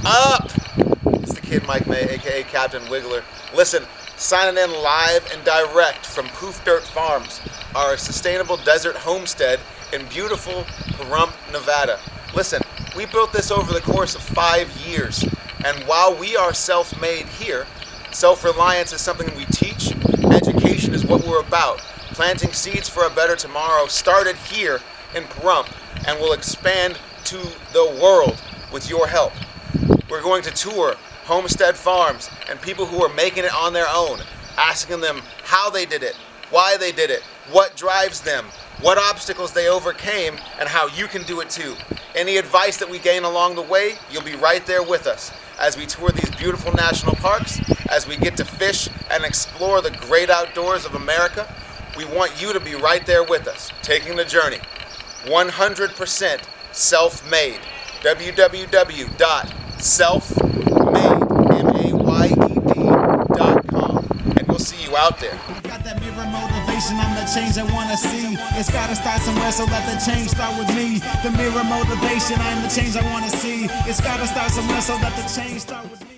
up? It's the Kid Mike May, aka Captain Wiggler. Listen, signing in live and direct from Poof Dirt Farms, our sustainable desert homestead in beautiful Pahrump, Nevada. Listen, we built this over the course of 5 years, and while we are self-made here, self-reliance is something we teach. Education is what we're about. Planting seeds for a better tomorrow started here in Pahrump and will expand to the world with your help. We're going to tour Homestead farms and people who are making it on their own, asking them how they did it, why they did it, what drives them, what obstacles they overcame, and how you can do it too. Any advice that we gain along the way, you'll be right there with us as we tour these beautiful national parks, as we get to fish and explore the great outdoors of America. We want you to be right there with us, taking the journey. 100% self-made. www.selfmade.com, and we'll see you out there. Got that mirror motivation, I'm the change I wanna see. It's gotta start somewhere, so let the change start with me. The mirror motivation, I'm the change I wanna see. It's gotta start somewhere, so let the change start with me.